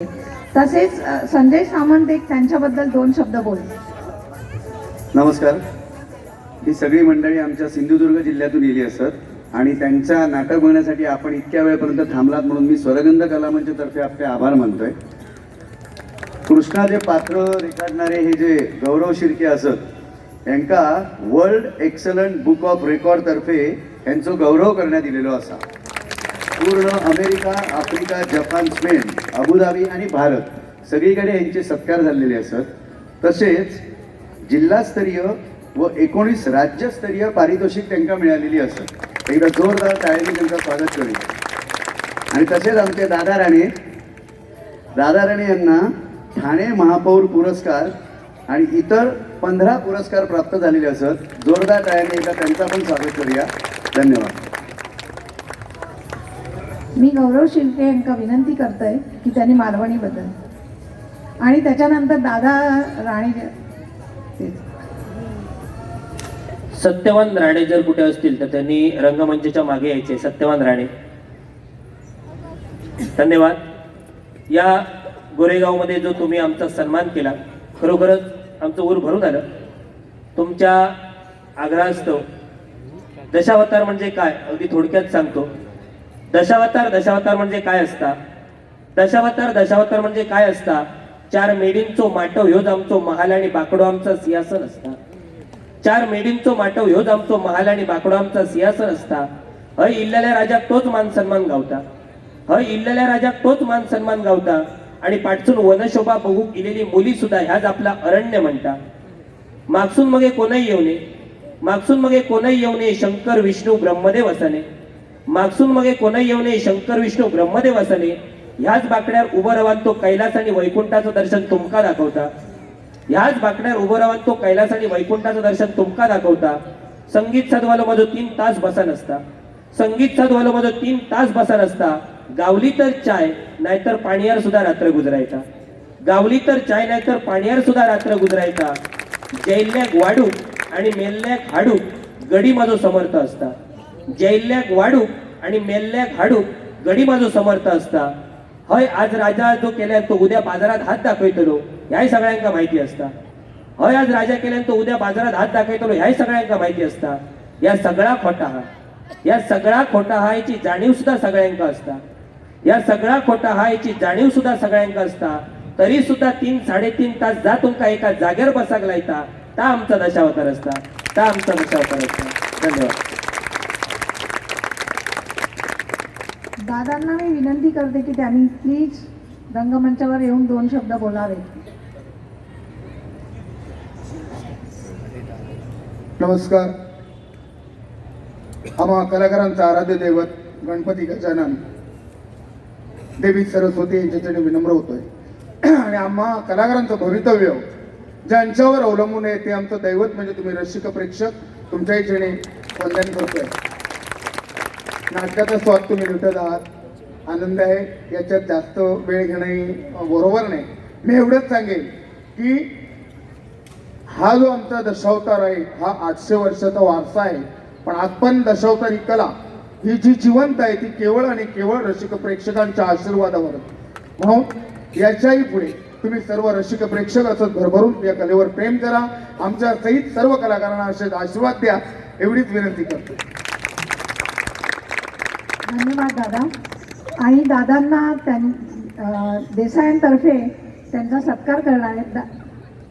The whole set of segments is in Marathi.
तसेच संजय सामंत एक त्यांच्याबद्दल दोन शब्द बोल. नमस्कार. ही सगळी मंडळी आमच्या सिंधुदुर्ग जिल्ह्यातून गेली असत आणि त्यांच्या नाटक बघण्यासाठी आपण इतक्या वेळपर्यंत थांबलात म्हणून मी स्वरगंध कलामंचतर्फे आपले आभार मानतोय. कृष्णाचे पात्र रेखाटणारे हे जे गौरव शिर्के असत त्यांका world excellent book of record तर्फे यांचा गौरव करण्यात दिलेलो असा. पूर्ण America, Africa, Japan, Spain, Abu Dhabi आणि भारत सगळीकडे यांचे सत्कार झालेले असत. तसेच जिल्हास्तरीय व 19 राज्यस्तरीय पारितोषिक त्यांना मिळालेली असत. एकदा जोरदार टाळ्यांनी त्यांचं स्वागत करू. आणि तसेच आमचे दादा राणे यांना ठाणे महापौर पुरस्कार आणि इतर 15 पुरस्कार प्राप्त झालेले असत. जोरदार टाळ्यांनी एकदा त्यांचा पण स्वागत करूया. धन्यवाद. मी गौरव शिर्के यांना विनंती करतोय की त्यांनी मालवणीबद्दल आणि त्याच्यानंतर दादा राणे. सत्यवान राणे जर कुठे असतील तर त्यांनी रंगमंचाच्या मागे यायचे. सत्यवान राणे. धन्यवाद. या गोरेगावमध्ये जो तुम्ही आमचा सन्मान केला खरोखरच आमचं ऊर भरून आलं. तुमच्या आग्रहास्तव दशावतार म्हणजे काय अगदी थोडक्यात सांगतो. दशावतार म्हणजे काय असता. दशावतार म्हणजे काय असता. 4 मेढींचो माटव ह्योच आमचो महाल आणि बाकडो आमचा सिंहासन असता. 4 मेढींचो माटव ह्योच आमचो महाल आणि बाकडो आमचा सिंहासन असता. हय इल्लेल्या राजाक तोच मान सन्मान गावता. हय इल्लेल्या राजाक तोच मान सन्मान गावता. आणि पाठसून वनशोभा बघू गेलेली मुली सुद्धा ह्याच आपला अरण्य म्हणता. मागसून मगे कोणही येऊने शंकर विष्णू ब्रह्मदेव असणे. मागसून मगे कोणही येऊने शंकर विष्णू ब्रह्मदेव असणे. ह्याच बाकड्यावर उभं रवान तो कैलास आणि वैकुंठाचं दर्शन तुमका दाखवता. ह्याच बाकड्यावर उभं रवान तो कैलास आणि वैकुंठाचं दर्शन तुमका दाखवता. संगीत साधवालो माझो 3 तास बसा नसता. संगीत साधवालो माझो 3 तास बसा नसता. गावली तर चाय नाहीतर पाणीयार सुद्धा रात्र गुजरायचा. गावली तर चाय नाहीतर पाणीयार सुद्धा रात्र गुजरायचा. जैल्याक वाडू आणि मेल्ल्याक हाडू गडी माझो समर्थ असता. जैल्याक वाडू आणि मेल्ल्याक हाडू गडी माझो समर्थ असता. हय आज राजा जो केल्या तो उद्या बाजारात हात दाखवतलो ह्याही सगळ्यांका माहिती असता. हय आज राजा केल्यान तो उद्या बाजारात हात दाखवतलो ह्याही सगळ्यांका माहिती असता. या सगळा खोटा हा याची जाणीव सुद्धा सगळ्यांका असता. या सगळा खोटा हा याची जाणीव सुद्धा सगळ्यांका असता. तरी सुद्धा 3-3.5 तास जा तुमका एका जागेवर बसाक लायता. ता आमचा दशावतार असता. धन्यवाद. दादांना मी विनंती करते की त्यांनी प्लीज रंगमंचावर येऊन 2 शब्द बोलावे. नमस्कार. आम्हा कलाकारांचा आराध्य दैवत गणपती गजानन देवी सरस्वती यांच्याकडे विनम्र होतोय आणि आम्हा कलाकारांचं भवितव्य ज्यांच्यावर अवलंबून आहे ते आमचं दैवत म्हणजे तुम्ही रसिक प्रेक्षक. तुमच्या इच्छेने वंदन करतोय. नाटकाचा स्वाद तुम्ही लुटत आहात. आनंद आहे. याच्यात जास्त वेळ घेणं बरोबर नाही. मी एवढंच सांगेन की हा जो आमचा दशावतार आहे हा 800 वर्षाचा वारसा आहे. पण आज पण दशावतार ही कला ही जी जिवंत आहे ती केवळ आणि केवळ रसिक प्रेक्षकांच्या आशीर्वादावर. म्हणून याच्याही पुढे तुम्ही सर्व रसिक प्रेक्षक असत भरभरून या कलेवर प्रेम करा. आमच्या सहित सर्व कलाकारांना असे आशीर्वाद द्या एवढीच विनंती करतो. धन्यवाद दादा. आणि दादांना देसाईंतर्फे त्यांचा सत्कार करणार आहेत.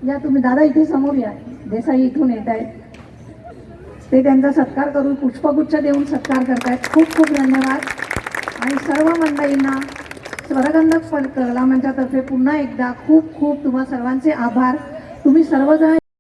या तुम्ही दादा इथे समोर या. देसाई इथून येत आहेत. ते त्यांचा सत्कार करून पुष्पगुच्छ देऊन सत्कार करतायत. खूप खूप धन्यवाद. आणि सर्व मंडळींना स्वरगंध कलामंचातर्फे पुन्हा एकदा खूप खूप तुम्हा सर्वांचे आभार. तुम्ही सर्वजण